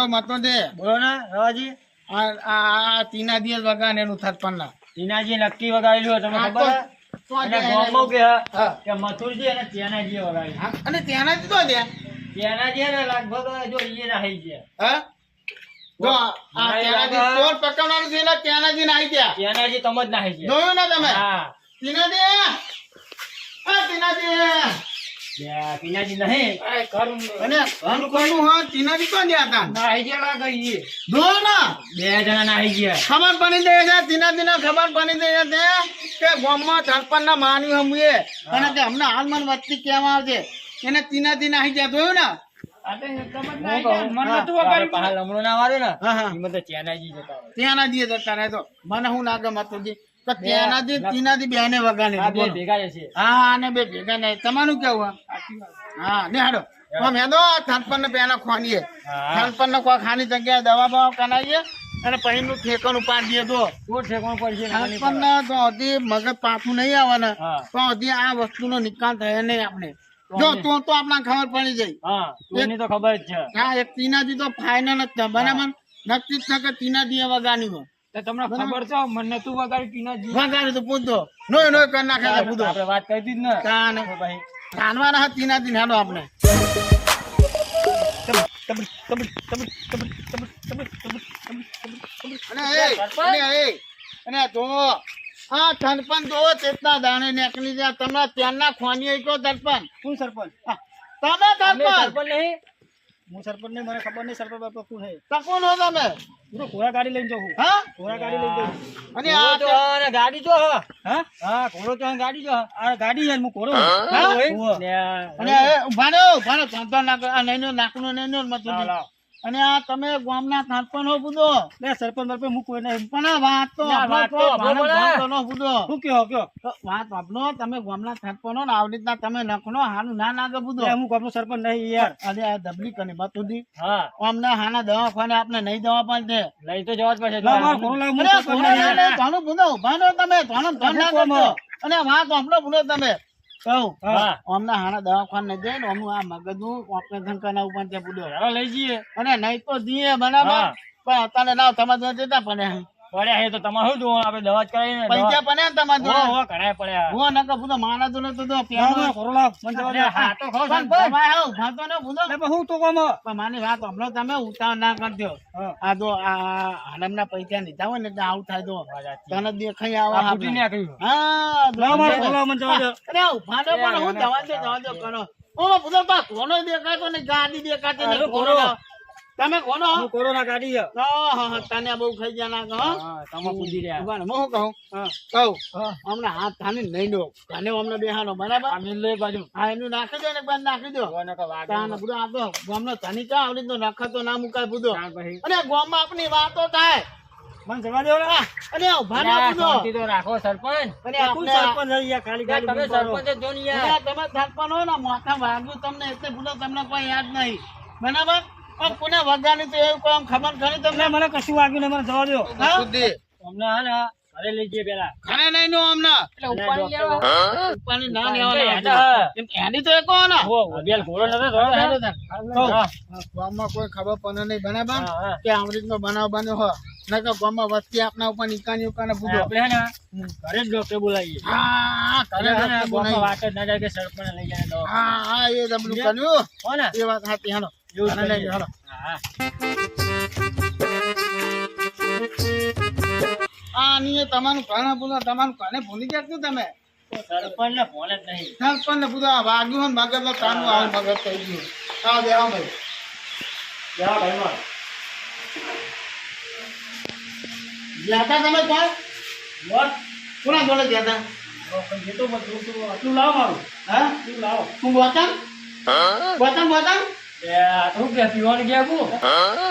મતો દે બોલો ને રવાજી. આ તીના દિવસ વગાને એનું થરપણના ટીનાજી નક્કી વગાડેલું તમને હા, ખબર તો હે? અને દે, ગામમાં હા. કે મથુરજી અને ત્યાંનાજી વગાડ્યું. હા, અને ત્યાંના જ તો દે ત્યાંનાજી ને લગભગ જો ઈએ નાહી ગયા. હા જો આ મારે ત્યાંના બાબા- ચોર પકડવાનું છે ને ત્યાંના જ નાઈ ગયા ત્યાંનાજી તમ જ નાહી ગયા. જોયું ને તમે હા. તીના દે આ તીના દે ટીનાજી નહીં. અને કોનું હા તીના દી કોણ ગયા હતા નાહી ગયા લાગે ઈએ. જોયું ને બે જણા નાહી ગયા. ખબર પડી દે છે તીના દીના ખબર પડી દે છે કે ગામમાં સરપંચ ના માન્યું હમુએ અને કે હમણાં હાલ મને વસ્તી કેમ આવશે એને તીના દી નાહી ગયા જોયું ને ત્યાંના દી જતા રહે તો મને હું લાગે મતુજી તો ત્યાંના દી તીના દી બેને વગાડે હા અને બે ભેગા નહીં તમારું કેવું હા ને હાડો અમે તો સરપંચ ને પેલા ખોનીએ સરપંચ ને કોઈ ખાની જગ્યાએ દવા બવા કરાવીએ અને પછી નું ઠેકાનું પાડીએ તો સરપંચ ને તો હજી મગજ પાછું નહીં આવે ને તો હજી આ વસ્તુ નો નિકાલ થયો નહીં આપણે જો તો આપણા ખબર પડી જાય ખબર જ છે. હા એક તીનાજી તો ફાઇનલ જ છે બરાબર નક્કી જ છે કે તીનાજી એ વગાડ્યું તો તમને ખબર છે મને તું વગાડી ટીનાજી વગાડ્યું તો પૂછો નોય નોય કરી નાખે પૂછો આપણે વાત કરી દીધી ને કાને ભાઈ. કાનવાના હા તીનાજી ને હાલો આપણે અને જો હા સરપંચ જોવો ચેતના દાણે નીકળી જાય તમે ત્યાંના ખોની કહો સરપંચ કોણ સરપંચ? તમે સરપંચ સરપંચ નહીં. હું સરપંચ નહીં, મને ખબર નહીં સરપંચ બાપા કોણ છે. તકોન હો તમે હું ઘોડા ગાડી લઈને જાઉં. હા ઘોડા ગાડી લઈને જાઉં. અને આ ગાડી જો હા હા ઘોડો તો ગાડી જો આ ગાડી યાર હું ઘોડો અને ઉભા રહો ધંધો નાકનો નૈનો મત અને આ તમે ગામના સરપંચ હો બુધો સરપંચ બાપા હું કોઈ નહીં. પણ આ વાત તો બુધો શું કયો કયો વાત આપનો તમે ગામના સરપંચ ને આવી રીતના તમે નખનો હાનું ના નાગે બુધો હું ગામનો સરપંચ નહીં યાર. અરે આ દબલી કને બતુદી હા અમને હાના દવાખાને આપણે નહીં જવા પણ દે લઈ તો જવા જ પડશે. ઘણું બુધો ઉભા રહો તમે અને વાત આપણો બુધો તમે કહું અમને હાના દવાખાને જઈને અમુક આ મગજનું ઓપરેશન કરાવવું પણ છે બુધો લઈ જઈએ અને નહીં તો દીએ બરાબર પણ અત્યારે ના તમારે જતા પણ પડ્યા હે તો તમારે શું જોવાનું આપણે દવા જ કરાવીને પૈસા પણ તમારે કરાય પડ્યા હું નકર બુધો મારા તો નતો તો હા તો ખો હું તો કોમ પણ માની વાત હમણાં તમે ઉતાવળ ના કરજો આ જો આ હનમના પૈસા લીધા હોય ને એટલે આવું થાય તો તને દેખાઈ આવે અરે ઉભા તો પણ હું જવા દો કરો ઓ બુધો બા કોનો દેખાતો ને ગાડી દેખાતી ને કોનો તમે કોનો કોરોના ગાડી છે. તને બહુ ખાઈ ગયા ના કહો તમે પૂછી રહ્યા હું કહું હમણાં હાથ થાની નહીં દો તને અમને બેહાનો બરાબર બાજુ હા એનું નાખી દો ને બંધ નાખી દો બુધો આ તો ગામનો ધની ચા આવડી તો નખાતો ના મુકાય બુધો અને ગામમાં આપણી વાતો થાય મને જવા દો ને. અને ઉભા ના બુધો તો રાખો સરપંચ. અને કોણ આપણે સરપંચ છે યાર? ખાલી ખાલી તમે સરપંચ જ જો ને યાર. તમે સરપંચ હો ને માથા વાગ્યું તમને એટલે બુધો તમને કોઈ યાદ નહીં બરાબર પુણે વગાની તો એવું કામ ખબર ખરી તમને મને કશું વાગ્યું નહીં, મને જવા દો. બુદ્ધિ અમને હા ને ઘરે લઈ જઈએ પેલા. ખરે નહીં નો અમને ઉપાડી ના લેવાના એની તો એક ને બેલ ઘોડો નતો ગામમાં કોઈ ખબર પણ નહીં બરાબર કે અમૃત નો બનાવ બન્યો હોય નકર ગામમાં વસ્તી આપના ઉપર નિકાની ઉકાને પૂછો આપણે હે ને ઘરે જ ડોક્ટર બોલાવીએ. હા ઘરે હે ને ગામમાં વાત જ ના જાય કે સરપંચ લઈ જાય દવા. હા એ દબલું કર્યું હો ને એ વાત સાચી હાલો એવું જ લઈ હાલો હા આ ની તમારું ઘણા પૂછો તમારું ઘરે ભૂલી ગયા શું તમે સરપંચ ને ફોન જ નહીં. સરપંચ ને પૂછો વાગ્યું હોય મગજ તો તાનું આવે મગજ થઈ ગયું હા દેવા ભાઈ જા ભાઈમાં જ્યાતા તમે કોણ વોટ કોના જોડે જ્યાતા એ તો બધું તું લાવ મારું. હા તું લાવ. તું બોતમ બોતમ તું કે પીવાનું ગયા કુ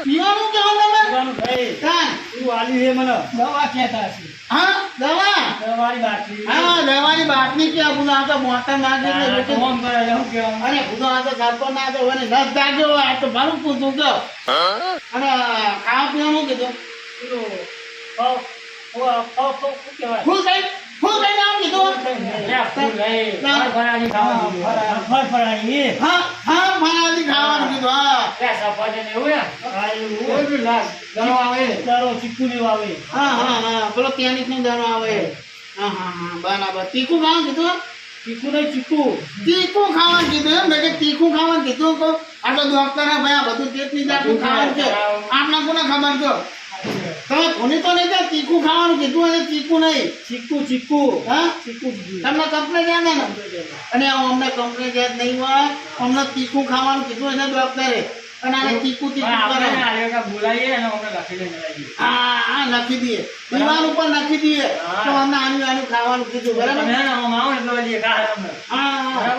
પીવાનું કેવું તમે પીવાનું ભાઈ કાન તું આલી હે મને દવા કહેતા હશે. હા દવા દવાની બાટલી. હા દવાની બાટલી કે બુધો આ તો બોતમ ના દે ફોન કરે એવું કેવું. અરે બુધો આ તો સરપંચ ના દે અને નસ જાગ્યો આ તો મારું પૂછું તો અને ખાવા પીવાનું કીધું શું કહેવાય? ફૂલ કઈ હું કઈ નામ કીધું ફરાળી ખાવાનું કીધું. ફળ ફરાળી. હા હા ફરાળી ખાવાનું કીધું હા તારો ચીકુ લેવા આવે. હા હા હા પેલો ટેનિસ નો દાણો આવે હા હા હા બરાબર તીખું ખાવાનું કીધું ચીકુ નહીં, ચીકુ. તીખું ખાવાનું કીધું એમ મેં કે તીખું ખાવાનું કીધું કહું આટલો ડોક્ટર ભાઈ આ બધું તેટલી જાતનું ખાવાનું છે આપને કોને ખબર છો તમે ભૂલી તો નહીં જાય તીખું ખાવાનું કીધું અને તીખું નહીં ચીકુ, ચીકુ. હા ચીકુ કીધું. તમને કમ્પ્લેટ યાદ ને અને અમને કમ્પ્લેટ યાદ નહીં હોય અમને તીખું ખાવાનું કીધું એને ડોક્ટરે અને આને તીખું તીખું કરે હા હા લખી દઈએ દીવાલ ઉપર લખી દઈએ તો અમને આનું આનું ખાવાનું કીધું બરાબર હા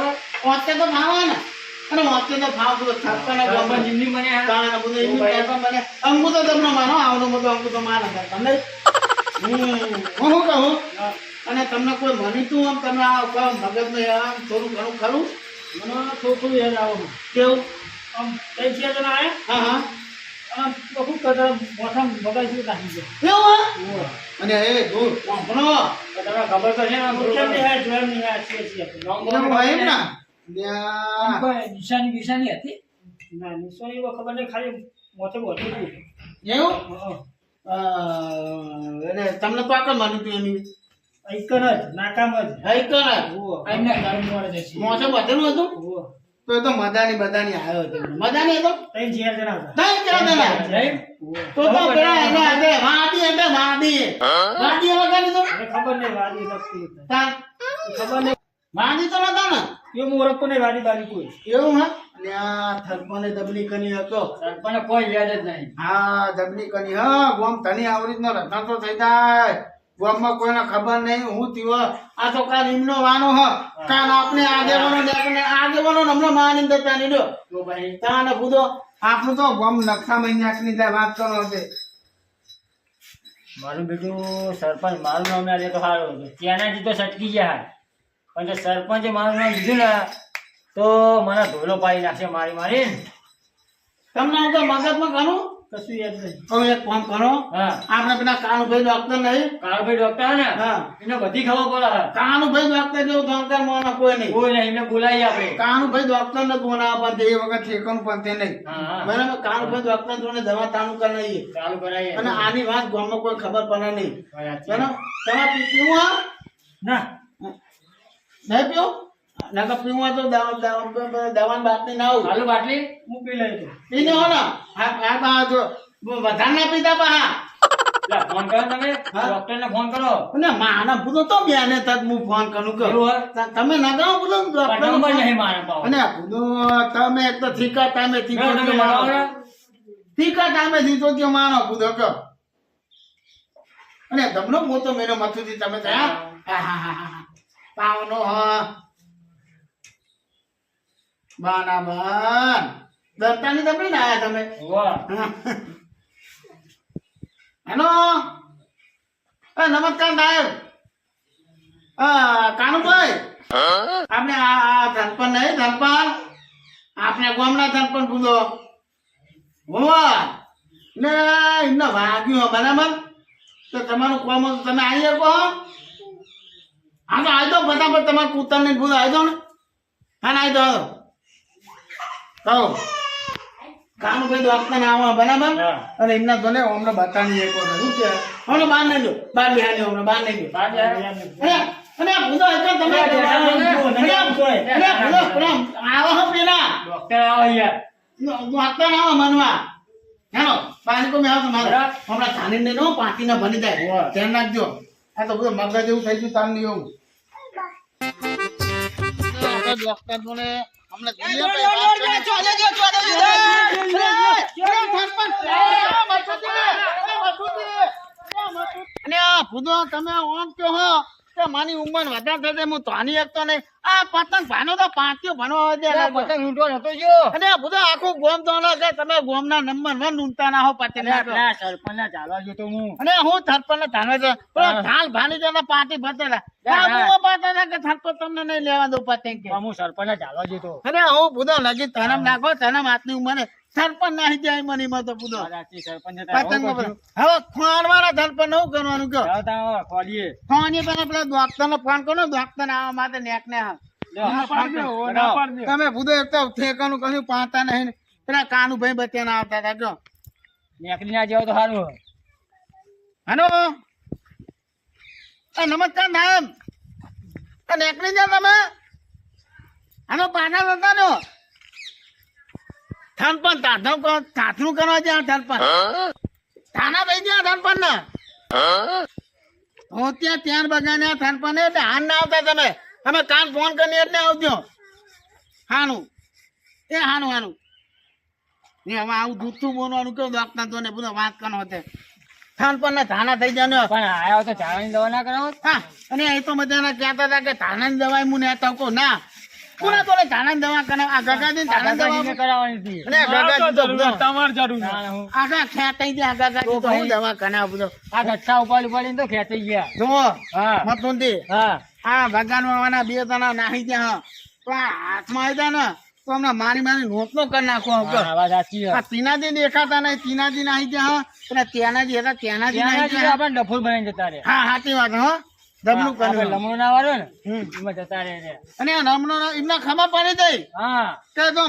ઓતે તો ખાવા ને અને ઓતે તો ખાવ તો થાપવાના ગોમન જિંદગી મને કાના બધું એવું ટાઈપ બને અંગુ તો તમને માનો આવનો બધો અંગુ તો માને તમને હું કહું અને તમને કોઈ મનીતું આમ તમે આ મગજમાં આમ થોડું ઘણું ખરું મને થોડું યાદ આવો. કેવું આમ કઈ છે તો ના આવે? હા હા આમ બહુ કદર મોઠા બગાઈ શું નાખી છે. કેવું અને એ દૂર વાપરો તમને ખબર તો છે ને કેમ નહીં આ જોયા નહીં આ છે એવું હોય એમ ને લ્યા. કોઈ નિશાની હતી ના નિશાની એવો ખબર નહીં ખાલી મોટે મોટું હતું. એવું અને તમને તો આકલ મનીતું એની આઈકન જ નાકામ જ. હઈ કર એમને ધર્મ મળે છે. મોસે બધેલું હતું તો એ તો મદાની બધાની આવ્યો હતો મદાની હતો ત્રણ ચાર જણા હતા. નહીં કેવા દેના તો પેલા એને આજે વાડી એટલે વાડી વાડી વગાડી તો મને ખબર નહીં વાડી લગતી હતી. તા ખબર નહીં વાડી તો નતા ને એ હું ઓળખતો નહીં વાડી બારી કોઈ. એવું હા અને આ થરપને દબની કની હતો સરપંચ કોઈ યાદ જ નહીં. હા દબની કની હા ગોમ તની આવરી નો રતન તો થઈ જાય ગોમમાં કોઈને ખબર નહીં હું થયો આ તો કાલ એમનો વાનો હ કાલ આપણે આગેવાનો ને હમણાં માની દેતા નહીં તો ભાઈ તાને બુધો આપણું તો ગોમ નકશા મહિનાની જાય વાત કરો છે મારું બેટું સરપંચ મારું નામ ના લે તો સારું હતું. ત્યાંના તો સટકી ગયા પણ જો સરપંચે મારું નામ લીધું ને તો મને ધોલો પાડી નાખશે મારી મારી. તમને હું તો મગજમાં કરું કશું યાદ નહીં. કહું એક કામ કરો હા આપણે પેલા કાનુભાઈ ડોક્ટર નહીં કાળભાઈ ડોક્ટર ને હા એને બધી ખબર પડે. કાનુભાઈ ડોક્ટર જેવું ધોળકાર મોનો કોઈ નહીં કોઈ નહીં એમને બોલાવી આપણે. કાનુભાઈ ડોક્ટર ને બોલાવવા પણ તે એ વખત ઠેકાણું પણ તે નહીં હા બરાબર કાનુભાઈ ડોક્ટર જોડે દવા તાણું કરાવીએ ચાલુ કરાવીએ. અને આની વાત ગામમાં કોઈ ખબર પડે નહીં વાત છે. બરાબર તમે પીવું હા ના નહીં પીવું ના તો પીવું હોય તો દવાની બાટલી ના આવું ચાલુ બાટલી હું પી લઈ તો. પીને હો ને આ જો વધારે ના પીતા પા લા, ફોન કરો તમે ડોક્ટર ને ફોન કરો. અને માના પૂછો તો બેને તક હું ફોન કરું કે એવું હોય? તમે ના ગાઓ પૂછો પણ નંબર નહીં મારા પાસે. અને પૂછો તમે એક તો થીકા ટાઈમે તમે લગાવો માનો ને. થીકા ટાઈમે દીધો કે માનો પૂછો કે અને તમને હું તો મેનો મથુથી તમે થયા પાવનો હા બરાબર દત્તાની તમે ને આયા તમે વાહ. હેલો નમસ્કાર સાહેબ કાનુભાઈ આપણે આ ધનપન નહીં ધનપન આપણે ગામના ધનપન પૂછો હોવા ને એમને વાગ્યું બરાબર તો તમારું કોમ હતું તમે આવી શકો હા તો આવી દો ફટાફટ તમારે કૂતર ને ભૂલ આવી દો ને હા ને આવી દો કહો કાનુભાઈ ડોક્ટર આવો બરાબર હા. અને એમના જોને અમને બતાવી એક વખત શું કે અમને બહાર નહીં દો બહાર બિહારી અમને બહાર નહીં દો બાર જાય. અને આ ભૂલો એટલે તમે આવો હો પેલા ડોક્ટર આવો યાર. ડોક્ટર આવો મનવા હેલો પાણી કો મેં આવો તમારે બરાબર. હમણાં થાની ને નો પાટીને બની જાય વાહ. ધ્યાન રાખજો આ તો બધું મગજ એવું થઈ ગયું તાર નહીં એવું ડોક્ટર જોને અમને અને આ ભૂદો તમે ઓમ કહો હો કે મારી ઉંમર વધારે થશે હું તોની એક તો નહીં આ પતંગ ભાનો તો પાંચીઓ ભણવા આવે છે પતંગ લૂંટો નતો જો. અને આ ભૂદો આખું ગોમ તો છે તમે ગોમના નંબર 1 ઊંટા ના હો પતંગ ના સરપંચ ના ચાલવા જો તો હું. અને હું થરપણ ને ધાનવે છે પેલો ઢાલ ભાની જને પાટી ભતેલા બાબુઓ પાતા કે થરપણ તમને નહીં લેવા દઉં પતંગ કે હું સરપંચ ના ચાલવા જો તો. અરે હું ભૂદો નજીક તનમ નાખો તનમ આટલી ઉંમરે સરપંચ નાહી જાય મની માં તો પૂરો સાચી સરપંચ હતા. પતંગમાં પેલા. હવે ખોણવાળા સરપંચ શું કરવાનું કયો જાઓ તાણ ખોલીએ. ખોણી પેલા ડોક્ટર નો ફોન કરો ડોક્ટર આવવા માટે નેક ને હાલ. લ્યો. ના પાડી દો, ના પાડી દો. તમે ભૂદો એક તો ઠેકાનું કશું પાતા નહીં પેલા કાનુભાઈ બચ્યા આવતા હતા જો નેકડી ના જાઓ તો સારું. હલો નમસ્કાર નામ નીકળી જા તમે આનો પાછા હતા ને થનપન તાથનું કરવા જ્યાં થનપન થાના ભાઈ જ્યાં થનપન ને હું ત્યાં બગાને થનપન એટલે હાન ના આવતા તમે તમે કાન ફોન કરીને એટલે આવજો હાનું એ હાનું ને હવે આવું જૂઠું બોલવાનું કેવું દોખતા તો ને બધો વાત કરવાનો હતો થનપન ને થાના થઈ જાય પણ આયા તો ચાવાની દવા ના કરાવો. હા અને એ તો બધાને કહેતા હતા કે થાનાની દવાઈ હું નેતા કહું ના કોના તો થાનાની દવા કરાવ આ ગગાજી થાનાની દાદાજીને દવા કરાવવાની હતી. અને મારે તો ગગાજી તો જરૂર બધો નથી, તમારે જરૂર નથી. તાણ હું. આગા ખેંચાઈ ગયા ગગાજી તો હું દવા કરાવ બધો આ ગઠ્ઠા ઉપાડીને તો ખેંચાઈ ગયા. જુઓ હા મતુંથી હા આ ભગવાન વાળા બે જણા નાહી ગયા તો આ હાથમાં આવી જાય ને તો હમણાં મારી નોટનો કરી નાખો હા, વાત સાચી છે. આ તીનાજી દેખાતા નહીં તીનાજી નાહી ગયા અને ત્યાંનાજી હતા ત્યાંનાજી ત્યાંના નાહી જીતો ગયા આપણને ડફોર બનાવીને જતા રહે. હા સાચી વાત હો ડબલું આપણે કર્યું લમણો ના વાળો ને હમ. એમાં જતા રહે છે. અને આ રમણો એમના ખબર પડી ગઈ હા કે જો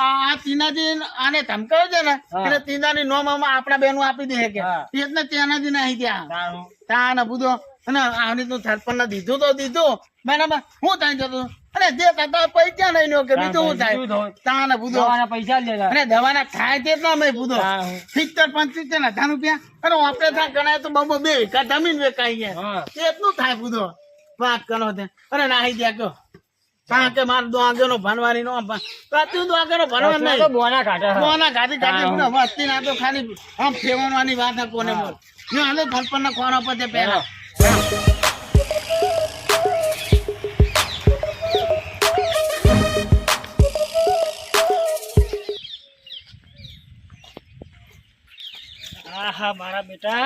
આ તીનાજી આને ધમકાવે છે ને હા. એટલે તીનાની નોમમાં આપણા બેનું આપી દે કે હા. એટલે ત્યાંનાજી નાહી ગયા તાણ હું. તા ને બધો અને આની તો સરપંચ ને દીધું તો દીધું બરાબર હું થાય જતું અને જે કરતા પૈસા નહીં લ્યો કે બીજું શું બીજું થાય તો તા ને બધો દવાના પૈસા જ લેતા. અને દવાના થાય તેટલા મેં બધો તાણ હું. 70-75 હજાર રૂપિયા અને ઓપરેશન કરાય તો બબો 2 વીઘા જમીન વેચાઈ ગયા હા એટલું થાય બધો વાત કરો તે અરે નાહી ગયા કયો કારણ કે મારે દોઆગેનો ભણવાની નો કતું દોઆગેનો ભણવાનું તો નહીં બોના કાઢે છે. કોના ગાડી ગાડી બધો વસ્તી ના તો ખાલી આમ ફેરવવાની વાત છે કોને બોલ ને હાલે ફલપન ના ખોરા પર તે પહેલા આહા મારા બેટા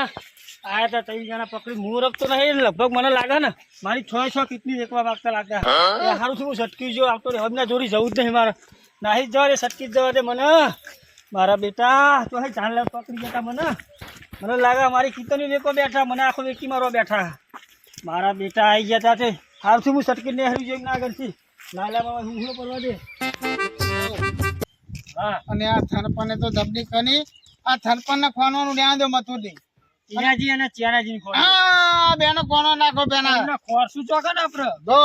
આયા તા 3 જણા પકડી મુહૂર્ત તો નહીં લગભગ મને લાગે ને મારી 6 કેટલી એકવા વાગતા લાગે એ હારું શું સટકી જો આવતો રે હમણાં જોડી જવું જ નહીં મારે નાહી જ જવા દે સટકી જ જવા દે મને મારા બેટા તો હે જાન પકડી જતા મને લાગે મારી કીતની વેકો બેઠા મને આખો વેકી મારવા બેઠા મારા બેટા આવી ગયા તા તે હારું શું હું સટકી ને હારી જોઈ ના આગળથી લાલામાં હું કરવા દે હા અને આ થનપને તો દબની કની આ થનપન ને ખોવાનું લ્યા દો મથું દી ચીનાજી અને ચિયાનાજીને ખોરી. આ બેનો કોનો નાખો બેના એમને ખોરશું ચોકે ને આપણે જો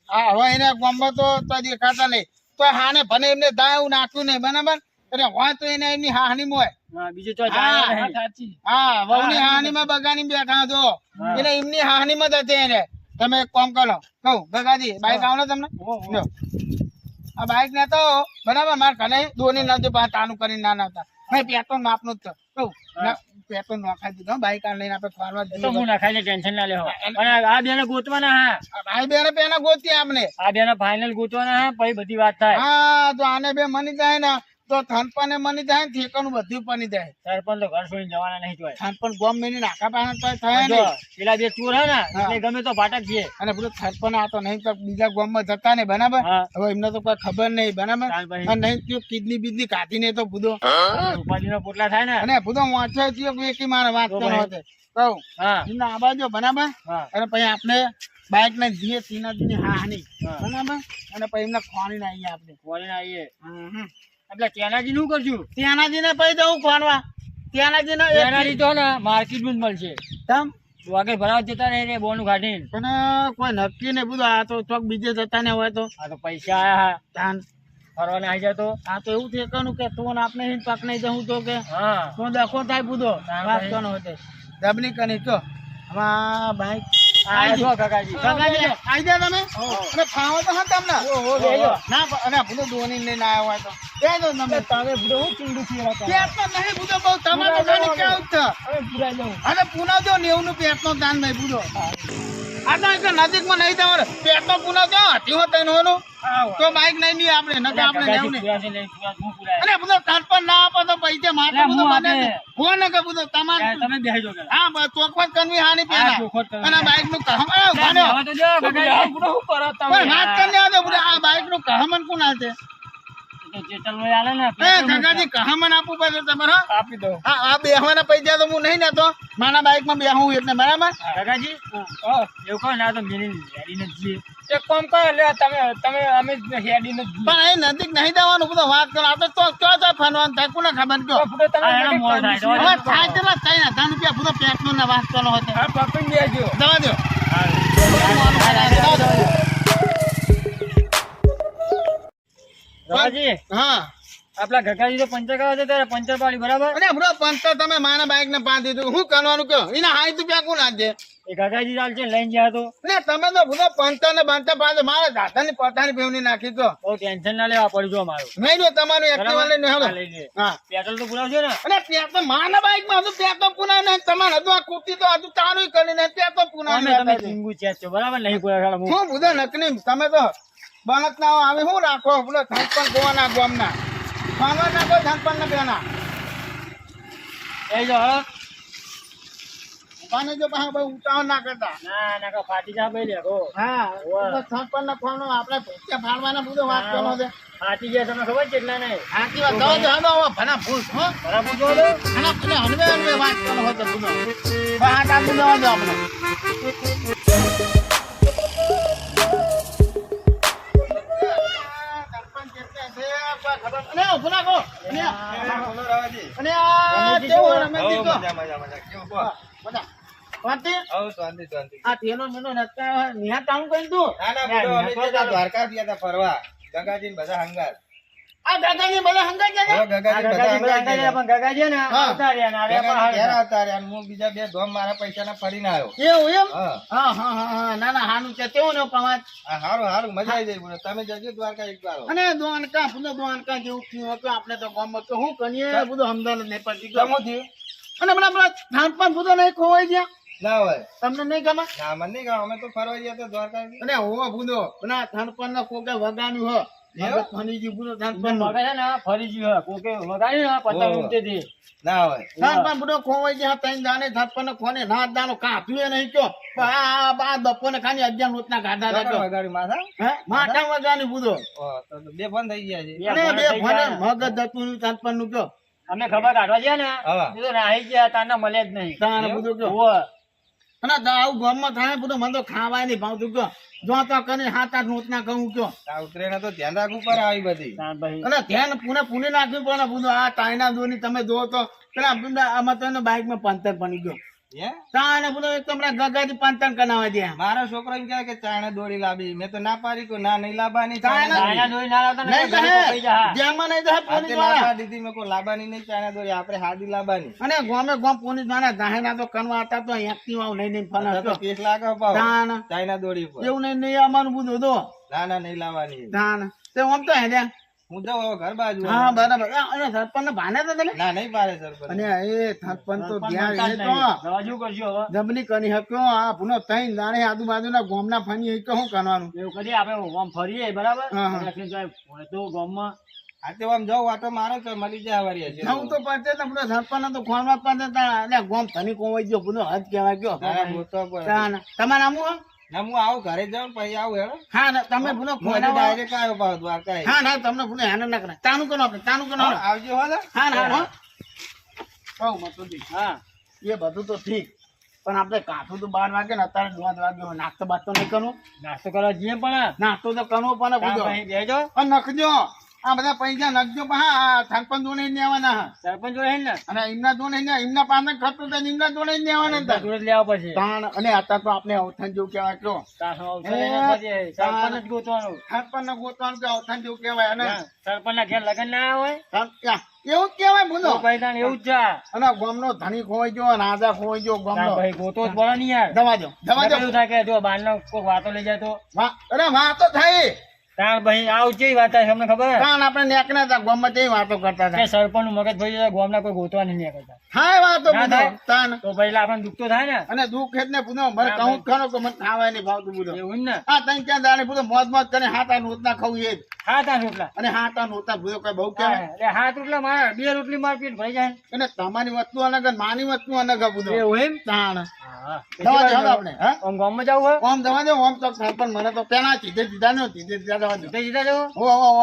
આ હવે એને ગોમ્બો તો દેખાતા નહીં તો હાને ભલે એમને દાવ નાખ્યું નહીં બરાબર એટલે હોય તો એને એમની હાની મોય હા બીજું તો હા, જાણે હા, નહીં. સાચી હા વહુની હાનીમાં બગાની બેઠા જો હા. એટલે એમની હાનીમાં જ હતી એને તમે એક કામ કરો કહું બગાજી બાઈક આવડે તમને ઓહો. લ્યો. આ બાઈક ને તો બરાબર મારે ઘરે દોની નતું પણ તાનું કરીને ના નતા મેં પેટ્રોલ માપનું જ કહું પેટ્રોલ નખાઈ દીધો બાઈક આ લઈને આપણે ફરવા એ તો હું નાખાય ટેન્શન ના લેવો અને આ બેને ગોતવાના હા ભાઈ બેને પેલા ગોતી આપણે આ બેને ફાઇનલ ગોતવાના હા પછી બધી વાત થાય. હા તો આને બે મની જાય ને તો થનપને મની જાય ને ઠેકાનું બધું બની જાય સરપંચ તો ઘર છોડીને જવાના નહીં જોય. થનપન ગોમ મેની નાખા પાસે તો થાય જો નહીં પેલા બે ચોર હે ને હા. એટલે ગમે તો ફાટક છે. અને બધું થનપન આ તો નહીં તો બીજા ગામમાં જતા ને બરાબર હા હવે એમને તો કોઈ ખબર નહીં બરાબર ચાલ ભાઈ. અને નહીં તો કિડની બીડની કાઢી ને તો બધો ઉપાધિનો પોટલા થાય ને. અને બધો વાંચો થયો એકી મારે વાત તો કરો ભાઈ. હતો કહું હા એમને આબાજો બરાબર હા અને પછી આપણે બાઈક ને જઈએ સીનાજીની હાની હા. બરાબર અને પછી એમને ખોણી ને આવીએ આપણે ખોલીને આવીએ. હમ. એટલે ચેનાજી નું કરશું. ત્યાંનાજીને પછી જવું ખોણવા ત્યાંનાજીને એક- ચેનાજી તો ને માર્કેટમાં જ મળશે. તમ તું આગળ ભરાવા જતા રહે રે બોનું કાઢીને. પણ કોઈ નક્કી ને બધું આ તો ચોક બીજે જતા ને હોય તો આ તો પૈસા આયા તાન ફરવાના આવી જાય તો. આ તો એવું ઠેકાનું કે તું ને આપણે હિન પક નહીં જવું તો કે હા તો દખો થાય બુધો તાન વાત ભાઈ. કોનો હોતે દબની કની તો આમાં બાઈક આ જો કાકાજી. કાકાજી આઈ જા તમે ઓહો. અને ફાવો તો હા તમને ઓહો, બેહજો. ના અને ભૂલો દોની લઈને આવ્યા હોય તો બેજો તમે તમે બધું હું ચીંડું છીએ પેટ તો નહીં બુધો બહુ તમારે તો ખાલી કેવું છે હવે પુરાઈ લઉં અને પુનાવજો 90 નું પેટ નો દાન નહીં બુધો આ તો એક નજીકમાં નહીં જવાનું પેટ નો પુનાવજો હાથી હોત એનું તો બાઈક નહીં ની આપણે ન આપણે લેવું નહીં પુરાશે નહીં, હું પુરાય. અને બધો તારપણ ના આપો તો પૈસા માટે એટલે બધો હું બને આપે. ફોન કે બધો તમારે તમે બેસજો પેલા. હા બસ ચોખવટ કરવી હાની હા, પેલા ચોખવટ કરવી. અને બાઈક નું કહમ બન્યો હવે તો જો કાકાજી. બધું હું કરો તમે પણ વાત કરી લેવા દો આ બાઈક નું કહમન કોણ હાલશે તો ચેતન લઈ આલે ને એ કાકાજી કહા મને આપવું પડે તમારે હો? આપી દો આ બેહવાના પૈસા તો હું નહીં લેતો મારા બાઇક માં બેહું એટલે બરાબર કાકાજી એવું કહો ને આ તો મેરી રેડી નથી એક કામ કરો લે તમે અમે હેડી ને પણ એ નજીક નહીં જવાનું બધો વાત કરો આપણે તો ક્યાં જાય ફરવાનું થાય કોને ખબર કયો ફૂટો તમે આ એનો મોર થાય તો હવે થાય તેટલા 3,000 રૂપિયા બધો પેટ્રોલ ના વાત કરો હતો આ પકડી દેજો જવા દો કાકાજી હા આપલા કાકાજી તો પંચર કરવા છે ત્યારે પંચર પાડી બરાબર અને બરો પંચર તમે મારા બાઇક ને બાંધી દીધું શું કરવાનું કયો એના 60 રૂપિયા કોણ આપજે એ કાકાજી ચાલ છે લઈને ગયા તો ને તમે તો બધો પંચર ને બાંધતા બાંધે મારે દાદાની પથારી ફેવની નાખી તો બહુ ટેન્શન ના લેવા પડજો મારું નહીં જો તમારું એક્ટિવા લઈને હેલો લઈ લે હા પેટ્રોલ તો પુરાવજો ને અને ત્યાં તો મારા બાઇક માં હજુ ત્યાં તો પુના ને તમારે હજુ આ કુર્તી તો હજુ ચાલુ કરીને ત્યાં તો પુના અમે તમે ચીંગુ ચેક છો બરાબર નહીં પુરાવા હું બધા નકલી તમે તો બનત ના આવે શું રાખો બોલો ધનપન ગોવાના ગામના ખાવા નાખો ધનપન ના બેના એ જો હળો પાણી જો પાછા બહુ ઉતાવળ ના કરતા ના ના કો ફાટી જા ભાઈ લેખો હા ધનપન ના ખાવાનો આપણે પૈસા ફાળવાના બધો વાત કરવાનો છે ફાટી ગયા તમને ખબર છે એટલા નહીં સાચી વાત કહો છો હવે ભણા ભૂલ હો બરાબર જો લો ભણા ભૂલે હનવે વાત કરવાનો હોય તો બધો બહાર ડાકું જવા દો આપણે અને ઉભો નાખો અને આ કેવો રમેશજી કહો બધા વાંતી આ તેનો મેનો નતા નિહાર કામ કરી તું દ્વારકા ગયા હતા ફરવા ગંગાજી બધા હંગાર આ ગાગાની બધા હંગા ગયા ગંગાજી બધા હંગાર ગયા. પણ કાકાજી ને હા. આવતા રહ્યા ને આ રહ્યા ગંગાજી પણ ઘેર આવતા રહ્યા અને હું બીજા બે ધોમ મારા પૈસાના ફરીને આવ્યો. એવું એમ હા હા હા હા હા ના ના હાનું છે તેવો ને પવાજ આ હારું હારું મજા આવી જાય બોલો. તમે જજો દ્વારકા એક વાર. અને દ્વારકા પૂરો દ્વારકા જેવું થયું હતું આપણે તો ગામમાં તો શું કરીએ બધું સમજાણ નહીં પડતી જમો થયું? અને પેલા ધાનપાન બધો નહીં ખોવાઈ ગયા ના હોય તમને નહીં ગમે ના મને નહીં ગમે. અમે તો ફરવા ગયા હતા દ્વારકા. અને હો બુધો પેલા ધાનપાન ના કોકે વગાડ્યું હો એવું? ફનીજી બુધો ધાનપાન નું મગજ છે ને ફરી ગયું કોકે વગાડ્યું ને પતંગ ઉડતી ના હોય ધાનપાન બધો ખોવાઈ ગયા ત્રણ દાને ધાનપાન ના ખોને ના દાનો કાપ્યું નહીં કયો આ બપોર ને ખાલી 11 રોટના ગાધા ચોકડ હતા વગાડ્યું માથા. હે માઠા વગાડ્યું બુધો ઓહ, તો બે ફોન થઈ ગયા છે. અને બે ફોને મગજ દતું ધાનપાન નું કયો અમે ખબર કાઢવા ગયા ને હા. એ તો નાહી ગયા તાના મળે જ નહીં તાને બધું કયો ઓવે. અને આવું ગામમાં થાય બધું મને તો ખાવાય નહીં ભાવતું કયો જો તો કરીને 7-8 રોટના કહું કયો આ ઉતરેને તો ધ્યાન રાખવું પડે આવી બધી. તાન ભાઈ અને ધ્યાન પુને નાખ્યું પણ બધું આ ટાઈના દોની તમે જો તો પેલા આમાં તો બાઇક માં પંચર બની ગયો હે? તાને બધું એક તમને ગગાજી પંચર કરાવવા દે મારા છોકરો એમ કહે કે ચાણે દોડી લાવી. મેં તો ના પાડી કે ના નહીં લાવવાની. ચાયણા નાના દોઈ ના લાવતા ને નહીં ઘરે કહે પકડી જા. જેમાં નહીં જાય આજે પોલીસ ના વાળા પાડી દીધી. મેં કોઈ લાવવાની નહીં ચાણે દોરી. આપણે હાદી લાવવાની. અને ગામે ગામ પોલીસ વાળા જાહેરના તો કરવા હતા તો એક્ટિવા નહીં આ તો ફલા કેસ લાગે પાછો. તાન ચાઇના દોરી ઉપર. એવું નહીં અમારું બધું તો ના ના નહીં લાવવાની. તાન તે આમ તો હેડ્યા હું જાઉં હવે ઘર બાજુ. હા બરાબર અને સરપંચ ને ભાને તો તમે ના નહીં પાડે સરપંચ. અને એ સરપંચ તો ધ્યાન એ તો દવા જેવું કરજો હવે જબલી કરી શક્યો આ ભૂનો થઈને જાણે આજુબાજુના ગામના ફની એ તો શું કરવાનું એવું કરીએ આપણે આમ ફરીએ બરાબર હા, હા. એટલે જાય હોય તો ગામમાં આ તો આમ જાઉં આટો મારો તો મળી જાય વારી હશે. જવું તો પડશે ને બધો સરપંચ તો ખોણવા પડશે એટલે ગામ ધની કોવાઈ ગયો બધો હદ કહેવાય ગયો ના, ગોતવો પડે. તાન. તમારે આવું હો? ના હું આવું ઘરે જાઉં પછી આવું હેડો. હા ના તમે ભૂલો હું ખોણાવા ડાયરેક્ટ આવ્યો પાછો દ્વારકા. હા ના તમને ભૂલે હેને ના કરે તાનું કરો આપણે તાનું કરો હા, આવજો હો ને. હા ના હો કહું મતલબ હા એ બધું તો ઠીક પણ આપણે કાઠું તો 12 વાગે ને અત્યારે 9 વાગે હોય. નાસ્તો બાસ્તો નહીં કરવો નાસ્તો કરવા જઈએ પણ નાસ્તો તો કરવો પણ તાન બધો ભાઈ બેજો પણ નખજો આ બધા પૈસા નખજો પણ હા સરપંચ જોડે જ લેવાના હા સરપંચ જોડે ને અને એમના જોડે ને એમના પાસે ખર્ચો તો એમના જોડે જ લેવાના હતા. જોડે લેવા પડશે તાણ અને અત્યારે તો આપણે અવથાન જેવું કહેવાય કયો તાસો અવસર એને પછી સરપંચ જ ગોતવાનું સરપંચ ને ગોતવાનું કે અવથાન જેવું કહેવાય અને સરપંચ ના ઘેર લગન ના હોય એવું જ કહેવાય બોલો તો ભાઈ તાન એવું જ છે અને ગામનો ધણી ખોવાઈ ગયો રાજા ખોવાઈ ગયો તાન ગામનો ભાઈ ગોતો જ પડે ને યાર દવા દો એવું થાય કે જો બાર કોઈ વાતો લઈ જાય તો અરે વાતો થઈ તાર ભાઈ આવું કેવી વાત થાય તમને ખબર તાણ આપણે નેકના હતા ગામમાં તે વાતો કરતા કે હતા સરપંચ નું મગજ ભાઈ ગામના કોઈ ગોતવા નહીં કરતા હા વાતો ના બધો થાય. તાણ તો પહેલા આપણને દુઃખ તો થાય ને અને દુઃખ જ ને પૂછો મને હા, કહું ખરો કે મને ખાવાય નહીં ભાવતું બધું એવું જ ને હા તઈ ક્યાં દાડે બધું મોજ મોજ કરીને 7-8 રોટના ખાવું એ જ હાથ રોટલા અને હાટા નહોતા ભૂલો કઈ બહુ કહેવાય. એટલે હાથ રોટલા મારા 2 રોટલી માર પેટ ભરી જાય અને તમારી વસ્તુ અલગ અને માની વસ્તુ અલગ બધું. એવું એમ તાણ. હા જવા દે હવે આપણે, હા? આમ ગામમાં જવું હોય ઓમ જવા દે, ઓમ તો પણ મને તો પેલા સીધે સીધા ને સીધે સીધા જવા દે. તો સીધા જવું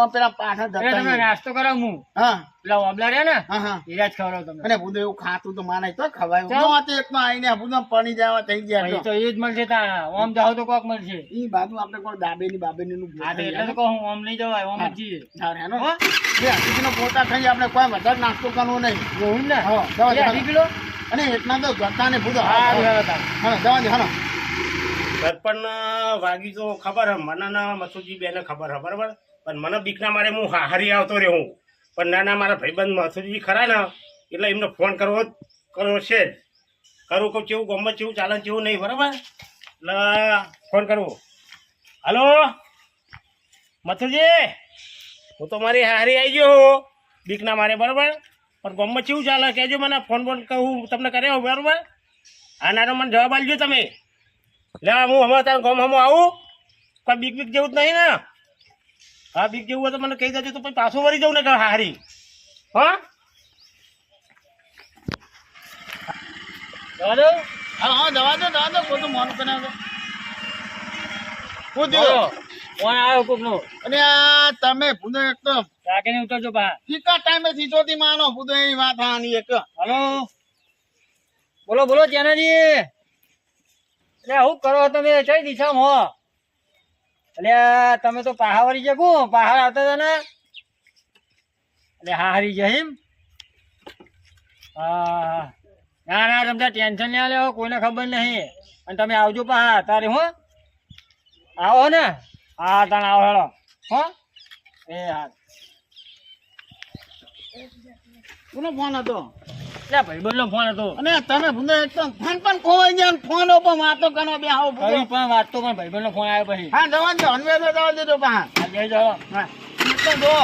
ઓમ પેલા પાછા એ જતા તમે નહીં. નાસ્તો કરાવ હું હા પેલા ઓબલા રહ્યા ને હા હા. એ જ ખવડાવ તમે અને બધું એવું ખાતું તો માનાય તો ખવાય. ચાલ. હું આ તો એકમાં આવીને બધું પાણી જવા થઈ ગયા ભાઈ તો. તો એ જ મળશે તા ઓમ જાવ તો કોક મળશે ઈ બાજુ આપણે કોઈ દાબેલી બાબેલી નું હા તો એટલે તો કહું ઓમ નહીં જવાય ઓમ જ જઈએ હો? હકીકતનો પોતા થઈ આપણે કોઈ વધારે નાસ્તો કરવો નહીં. એવું ને હા, જવા દે, એ અઢી કિલો અને એટલા તો જતા ને બધું. હા બરાબર તા. હા જવા દે, હા સરપંચ વાગી તો ખબર હે મને ના મસુજી બેને ખબર હે બરાબર પણ મને બીકના મારે હું હારી આવતો રહ્યો હું પણ નાના મારા ભાઈબંધ મસુજી ખરા ને એટલે એમને ફોન કરવો છે જ કરું કહું કેવું ગમત કેવું ચાલે કેવું નહીં બરાબર એટલે ફોન કરવો હલો મથુજી હું તો મારી હારી આવી ગયો હું બીકના મારે બરાબર પણ ગમત કેવું ચાલે કહેજો મને ફોન કહું તમને કર્યો બરાબર હા નાનો મને જવાબ આપજો તમે લે હું હમણાં તારા ગામ હમણાં આવું કોઈ બીક બીક જેવું જ નહીં ને હા બીક જેવું હોય તો મને કહી દેજો તો પછી પાછું વળી જાઉં ને હારી હા જવા દો હા હા જવા દો બધું મોન કરે બોલો. ફોન આવ્યો કોકનો અને આ તમે ભૂલો એક તો રાખીને ઉતરજો બા ટીકા ટાઈમે સીધોથી માનો ભૂલો એવી વાત આની એક. હલો બોલો બોલો ચેનાજી એટલે શું કરો તમે કઈ દિશામાં હો એટલે તમે તો પહાડ વળી જગો પહાડ આવતા હતા ને એટલે હા હારી જાય એમ હા ના ના તમે ટેન્શન નહીં લેવો કોઈને ખબર નહીં અને તમે આવજો પહાડ તારે હો આવો ને હા તાણે આવો હેડો હો એ હા કોનો ફોન હતો? એટલે ભાઈબંધનો ફોન હતો અને તમે ભૂલો એક તો ફોન પણ ખોવાઈ ગયા ને ફોન ઉપર વાતો કરો બે આવો ભૂલો. કઈ પણ વાત તો પણ ભાઈબંધનો ફોન આવ્યો પછી હા જવા દો, હનવેર જવા દેજો પા. આ જઈ જાઓ હા ઈ તો જો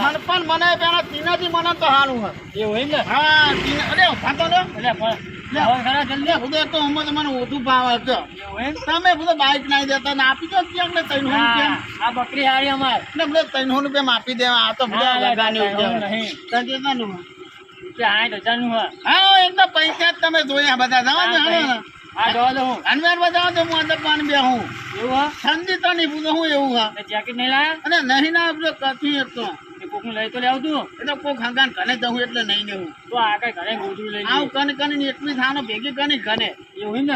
મને પણ મને પેલા તીનાથી મને તો સારું હોય. એવું એમ ને હા તીના અરે ફાતો લો એટલે પણ હવે ખરા જલ્દી લે ભૂલો એક તો હમણાં તો મને ઓછું ભાવ હતો. એવું એમ તમે ભૂલો બાઈક નાઈ દેતા ને આપી દો ક્યાંક ને 300 રૂપિયા. આ બકરી હારી અમાર ને ભૂલો 300 રૂપિયા આપી દેવા. આ તો ભૂલો ના, ના, લગાની ના, ઉપર. નહીં. તો કેટલાનું? કે 8,000 નું હા હા એક તો પૈસા જ તમે જોયા બધા જવા દો હાલો. આ જવા દો હું હનવેર બજાવો તો હું અંદર પાણી બે હું એવું હા ઠંડી તો નહીં ભૂલો હું એવું હા. તે જેકેટ નહીં લાયા અને નહીં ના આપડે કથી એક તો તે કોકનું લઈ તો લેવું તું એટલે કોઈ ખાંગાન ઘરે જવું એટલે નહીં લેવું. તો આ કઈ ઘરે ગોધરું લઈ આવું કને ને એટલી થાનો ભેગી કને ઘરે. એવું એમ ને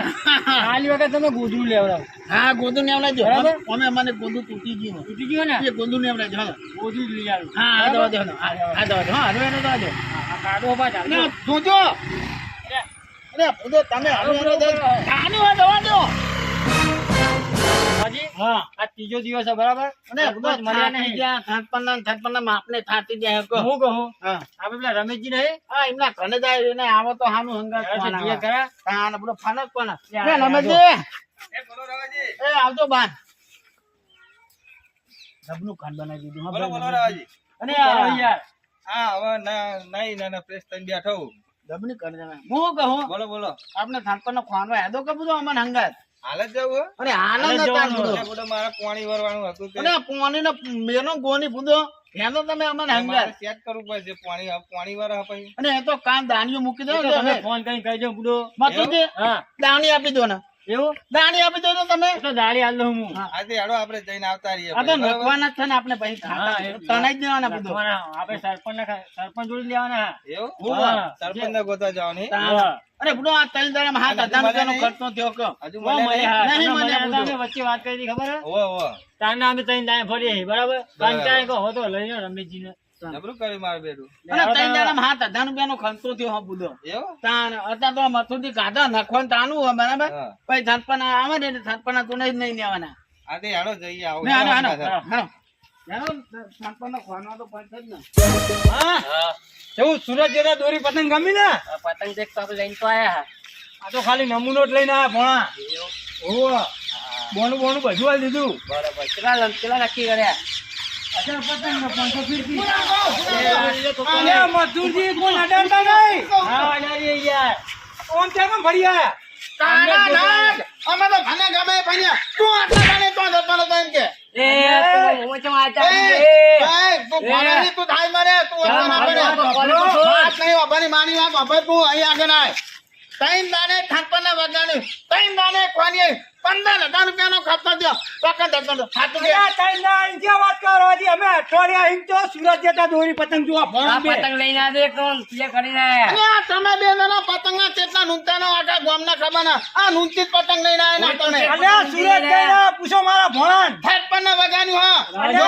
ખાલી વખત તમે ગોધરું લેવડાવ હા ગોદું ને આવડે બરાબર. અમે મને ગોદું તૂટી ગયું. તૂટી ગયો ને એ ગોદું ને આવડે હાલો. ગોધરું જ લઈ આવ્યું હા આ દવા દે હાલો. આ દવા દે હા હરવેનો દવા દે. આ કાઢો બા ચાલજો ને જોજો અરે ભૂલો તમે હરવેનો દે ખાની વા દવા દો. હાજી હા આ ત્રીજો દિવસ છે બરાબર અને ભૂલો મળ્યા નહીં ત્યાં થડપણના માપને થાતી જાય કહો. હું કહું હા આપણે પેલા રમેશજી નહીં હા એમના ઘરે જાય એને આવો તો હાનું હંગાત ફોન આવે. ખરા હા ને બધો ફોન જ કોણ યા, એ રમેશજી એ આવજો બાન ડબનું ખાન બનાવી દીધું હા, ભાઈ. અને ચાલો યાર હા હવે ના પ્રેસ થઈને બેઠો હું. ડબની કરી દેવાય. હું કહું બોલો બોલો આપણે થાનપરનો ખવાનો યાદો કે બધું અમને હંગાત હાલ જ જવું અરે આનંદ હાલ જ હતા જવાનું બધો. હે? બધો મારા પાણી ભરવાનું હતું તે અને પોણી ને મેનો ગોની બધો એનો તમે અમને મારે હંગાત સેટ કરવું પડશે પાણી વાળા પછી અને એ તો કાન દાણીઓ મૂકી દો એ તો તમે ફોન કરીને કહી દો બુડો મતુજી હા દાણી આપી દો ને એવું દાણી આપી દો તો તમે એ તો દાડી હાલ દઉં હું આજે હેડો આપણે જઈને આવતા રહીએ આ તો પછી, બરાબર? નખવાના જ છે ને આપણે પછી ખાતા હા, એ- તણાઈ જ દેવાના બધું. લખવાના. આપણે સરપંચ જોડી લેવાના એવું હા. સરપંચ ને ગોતા જવાની હા. અરે બધો આ 3 દાડામાં 7,000 રૂપિયાનો ખર્ચો થયો કહો. હજુ બહુ મળ્યા મળ્યા. નહીં તમે મળ્યા મળ્યા હતા, બધું. અમે વચ્ચે વાત કરી હતી ખબર હે? ઓવો ઓવો તારના અમે ત્રણ દાય ફરીએ છીએ, બરાબર કંટાળે કહો તો લઈને રમેશજીને જબરું કર્યું મારું બેટું અને 3 દાડામાં 7,000 રૂપિયાનો ખર્ચો થયો હા બધો. એવું તાણ અત્યારે તો મથુરથી કાઢા નાખવાનું તાનું હોય બરાબર. હા. પછી થાનપના આવે ને એટલે થાનપના તો નહીં લેવાના. આજે હેડો જઈએ આવો ને હાલો, હાલો, હા. હાલો. હાલો, થાનપનો ખવાનો તો પડશે જ ને. કેવું સુરત જતા દોરી પતંગ ગમી ને પતંગ દેખ તો આપણે લઈને તો આયા આ તો ખાલી નમૂનો જ લઈને આયા ભોણા ઓહો બોનું બોનું બધું આલી દીધું બરાબર કેટલા નક્કી કર્યા અચ્છા પતંગ ને 500 ફીરકી હા, અરે મજૂરજી કોણ અડાડતા નહીં અડાડીએ યાર ઓમ ત્યાં કેમ ફરી આયા તાના નાગ, અમે તો ઘણા ગમે ભણ્યા. તું આટલા જાણે તો ધરવાનો તો એમ કે. એ તું મોચો આટા એ, એ તું ભણાવી તું થાય મને તું વાંધો ના પડે. વાત નહીં વાપરવાની, માની વાત વાપર તું અહીં આગળ આય. ત્રણ દાને ઠાકરના વગાડ્યું, ત્રણ દાને ખોલીએ 15,000 રૂપિયાનો ખર્ચો થયો. પકડ દે, સાચું કે? અલ્યા, તારી ના ઈંચે વાત કરો હજી. અમે અઠવાડિયા ઈંચો સુરત જતા દોરી પતંગ જોવા ભણ બે. પતંગ લઈને આ દે કોણ ક્લિયર કરીને અને આ તમે બે જણા પતંગના કેટલા નૂંતાનો આખા ગામના ખબર ના. આ નૂંતી જ પતંગ લઈને આયા ના તમે. અલ્યા, સુરત જઈને પૂછો મારા ભણાન. 56 વગાડ્યું. હા જો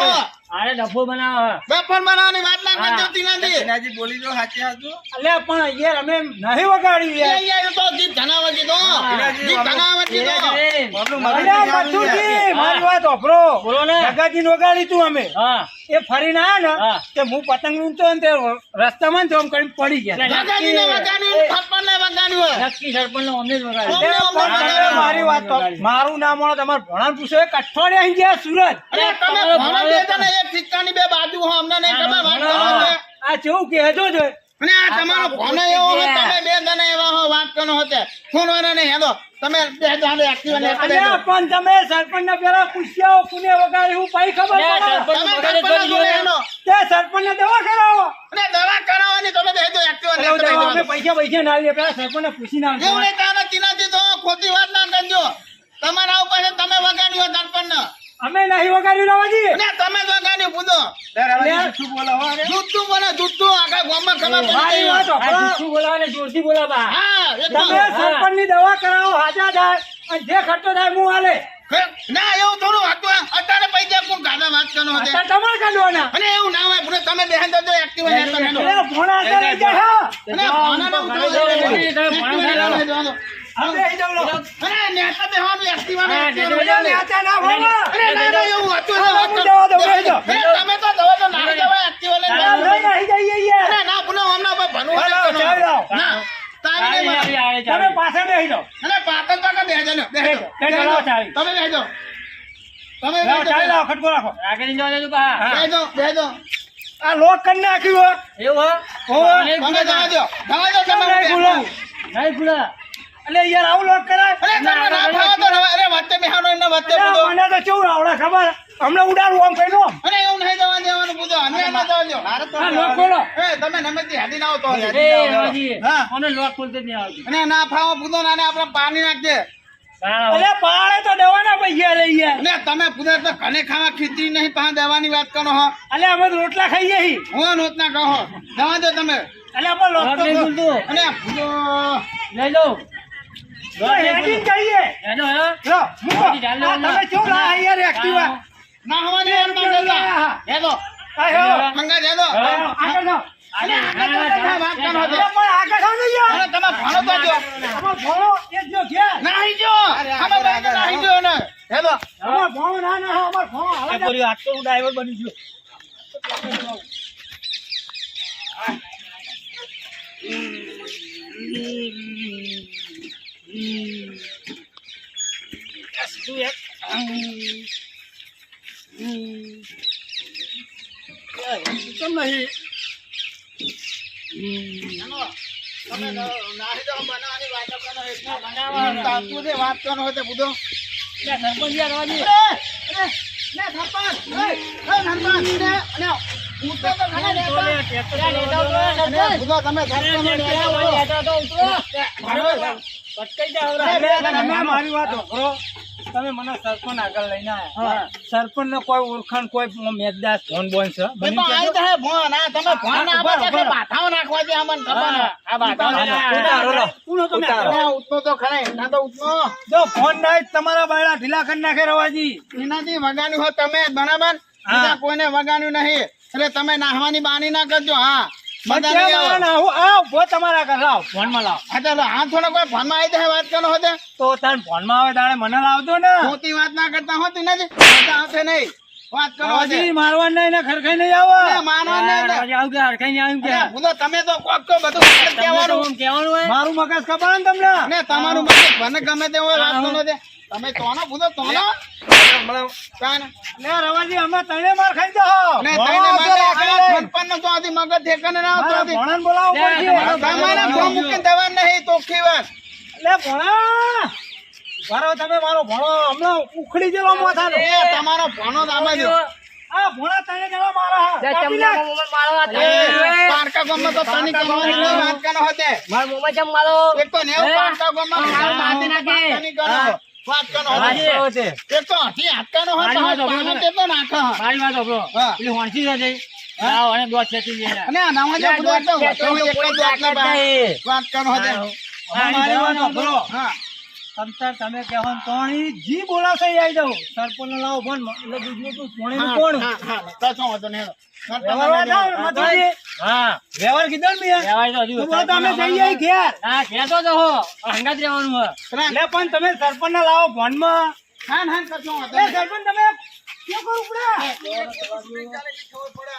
અરે ડબ્બો બનાવો વેફર બનાવવાની વાત ના કરજો તીનાજી. ટીનાજી બોલી જો સાચી સાચું. અલ્યા, પણ યાર અમે નહીં વગાડી યાર. અહીંયા તો જીત ધનાવત દીધો. જીત ધનાવત દીધો. આપણું અલ્યા, મગજ મથુરજી, મારી વાત સાંભળો. બોલો ને. જગાજી વગાડી તું અમે. હા એ ફરીને આયા ને હા. તે હું પતંગ ઊંચો ને તે રસ્તામાં ને તો આમ કરીને પડી ગયા. વગાડીને વગાડ્યું, 56 વગાડ્યું. નક્કી સરપંચ નો અમને જ વગાડ્યો. અલ્યા, પણ તમે મારી વાત તો મારું નામ મળો તમારે ભણાન પૂછો. એક અઠવાડિયા અહીં ગયા સુરત. અરે તમે ભણો બે જણા એક સિક્કાની બે બાજુ હો. અમને નહીં ખબર વાત કરો છો. આ કેવું કહેજો જો. અને આ તમારો ભણો એવો હોય, તમે બે જણા એવા હો વાત કરો હોતે. ફોનવાળા નહીં હેડો. તમે બે જણા એક્ટિવા ને અલ્યા, પણ તમે સરપંચને પેલા પૂછ્યા કોને વગાડ્યું પછી ખબર અલ્યા, પડે. સરપંચ તમે સરપંચના જોડે હેડો. તે સરપંચને દવા કરાવો. અને દવા કરાવવાની તમે બે જો એક્ટિવા ને એવું તો અમે પૈસા ના લઈએ. પેલા સરપંચને પૂછીને આવજો. એવું નહીં તારા તીનાજી તો ખોટી વાત ના કરજો. તમારા ઉપર છે, તમે વગાડ્યું સરપંચ. અમે નહીં વગાડ્યું લાવાજી. અને તમે જ વગાડ્યું પૂછો. શું બોલો હવે? જૂઠું બોલે જૂઠું. આખા ગામમાં ખબર પડી મારી ગઈ. વાત આ સાંભળો. જુઠ્ઠું બોલાવે ને જોરથી બોલાવા. હા એકદમ. તમે સરપંચની દવા કરાવો, હાજા થાય અને જે ખર્ચો થાય હું હાલે. ના એવું થોડું હતું. અત્યારે પૈસા કોણ ગાધા વાત કરો હોતે. અત્યારે તમારે કાઢવાના. અને એવું ના હોય. પૂરે તમે બેહન તો એક્ટિવા હેડો હેડો. અલ્યા, ભોણા કરે છે, હા. અને ભણાને ઉતરો દો. અમે અહીં જાઉં લો. અને નેતા બેહવાનું એક્ટિવા ને એક્ટિવા અલ્યા, ને. નેતા ના ભોણા. અરે ના ના એવું હતું. હા, વાત હું કરો. જવા દઉં, બેહી જાઓ. અરે તમે તો દવા તો ના જવાય એક્ટિવા લઈને. અમે અહીં જઈએ યાર. અરે ના પુનઃ હમણાં ભાઈ ભણવું હાલો, નહીં કરવાનું. ચાલી જાઓ. ના તારી નહીં ચાવી, મારે. ચાવી, તમે પાછળ બેસી જાઓ. અને પાટણ પાકા બેહજો ને બેહજો. તે ચલાવો ચાવી. તમે બેહજો. તમે લાવો, ચાલી બેહજો. લાવો, ખટકો રાખો. આગળ જવા દેજો પા. બેહજો બેહજો. આ લોક કરી નાખ્યું હો. એવું હોવે. નહીં તમે જવા દો. જવા દો કેમ તમે નહીં ખુલ્લું? નહીં ખુલ્લા. અલ્યા, યાર આવું લોક કરાય. અરે તમે ના ફાવો તો રવા. અરે વચ્ચે બેહાડો એમને વચ્ચે અલ્યા, પૂછો. મને તો કેવું આવડે ખબર. હમણાં ઉડાડું આમ કઈ આમ. અરે એવું નહીં જવા દેવાનું પૂછો. અમે ના જવા દો. આ લોક ખોલો. એ તમે નમેથી હાડી ના આવતો હોય. એ રવાજી, હા. અમને લોક ખોલતે જ નહીં આવતી. અને ના ફાવો પૂછો ને આપણે પાણી નાખજે. અલ્યા, પાળે તો દેવાના પૈસા લઈ ગયા. અને તમે પૂછો તો ઘરે ખાવા ખીચડી નહીં પા દેવાની વાત કરો હો. અલ્યા, અમે તો રોટલા ખાઈએ છીએ. હું નોત ના કહો. જવા દો તમે. અલ્યા, પણ લોક લોક તો નહીં ખોલો. ખુલતું. અને પૂછો. લઈ જાઓ. તો હેડીને જઈએ. હેડો, હેડો. લો, મૂકો. હેડી ચાલો, આ તમે કેવું લાયા યાર એક્ટિવા? ના હવાની એમ ના કરતા. હેદો. આ હેડો. મંગા હેદો. આગળ જાઓ. અને આગળ તો તમે વાત કરો છો. અલ્યા, પણ આગળ જાઓ ને યાર. અને તમે ભણો તો જો. આમાં ભણો, એ જો ઘેર. નાહી જો. અમે બેન નાહી જો ને. હેદો. આમાં ભણો ના ના, અમાર ભણો હાલે છે. આજ તો હું ડ્રાઈવર બની ગયો. કેમ નહીં? તમે નાહી જો બનાવવાની વાત કરો. એટલા બનાવવા. તાતું જે વાત કરો હોય તે પૂછો. સરપંચ યાર રવાજી. મારી વાત સાંભળો. તમે મને સરપંચ આગળ લઈને આવ્યા. સરપંચ ને કોઈ ઓળખાણ કોઈ મેદદાસ ભોન બોન છે બની ગયો? જો ફોન ના જ તમારા બાયડા ઢીલા કરી નાખે રવાજી. એનાથી વગાડ્યું હોય તમે જ બરાબર. બીજા કોઈને વગાડ્યું નહીં. એટલે તમે નાહવાની બાની ના કરજો. હા બધા નહીં આવે. ના, હું ઉભો તમારા ઘર લાવ ફોનમાં લાવ. હા ચાલો હાથ થોડો કોઈ ફોનમાં આવી જાય વાત કરો હોતે. તો તાર ફોનમાં આવે તારે મને લાવજો ને. મોટી વાત ના કરતા હોતી નથી. બધા આવશે નહીં. વાત કરો હોતે. રવાજી મારવા નહીં ને ખરખાઈ નહીં આવો. અરે માનવા નહીં ને. રવાજી આવું કે હરખાઈ નહીં આવ્યું કે? અરે ભૂલો તમે તો કોક તો બધું વાત કહેવાનું. આમ કહેવાનું હોય. મારું મગજ ખબર ને તમને. ને તમારું મગજ મને ગમે તે હોય વાત કરો તે. તમે તોનો ભૂલો તોનો. કાન. લે રવાજી અમે તને માર ખાઈ જાઓ. ને તઈને માટે આ છપ્પનનો તો આથી મગજ ઠેકાણે ના આવતો આથી. ભણન બોલાવો લે, પડશે. તમારે ફોન મૂકીને દવા નહીં તોખી વાત. લે ભણા મારો તમે મારો ભણો હમણાં ઉખડી ગયેલો માથાનો. એ તમારો ભણો જ આમાં જ. આ ભોળા તને જવા મારા લે, કાપી ચમલા નાખ. મોમાં મારો આ એ, તમે. પારકા ગામમાં તો તને કહેવાની કોઈ વાત કાનો હોતે. મારા મોમાં ચમ મારો. એક તો નેવું હે? પારકા ગામમાં મારું માથે નાખે. પારકાની ગણો. વાત કાનો હોતે. હાજી. એક તો હાથી હાથકાનો હોત, મારી વાત હાથ સાંભળો પાનો તેટલો નાખે. મારી વાત સાંભળો. હા. પેલી હોંસી છે તે. લાવો, અને દોત ખેંચી લઈએ એના. અને આ નામાં જે લે, દોત તો દોત ખેંચો હોતો, તો એકલો કોઈ દોત ના તાકાત બહાર. નહીં. વાત કાનો હોતે. મારી વાત સાંભળો. હા. તમતાર તમે કહો ને તોણી જી બોલાશે એ આવી જાવ સરપંચ લાવો ફોન એટલે બીજું તું પોણીનું કોણ હા, હા, હા. કશો વાંધો નહીં, હેડો. વ્યવહાર વાત આવે, મથુરજી. હા. વ્યવહાર કીધો ને મેં કહેવાય તો હજુ. તો બોલો તો અમે જઈએ ઘેર હા, કહેતો તો હો. હંગાત રહેવાનું હોય. એટલે પણ તમે સરપંચ ને લાવો ફોનમાં હા, હા, કશો વાંધો એ નહીં. સરપંચ તમે શું કરવું પડે ખબર પડે.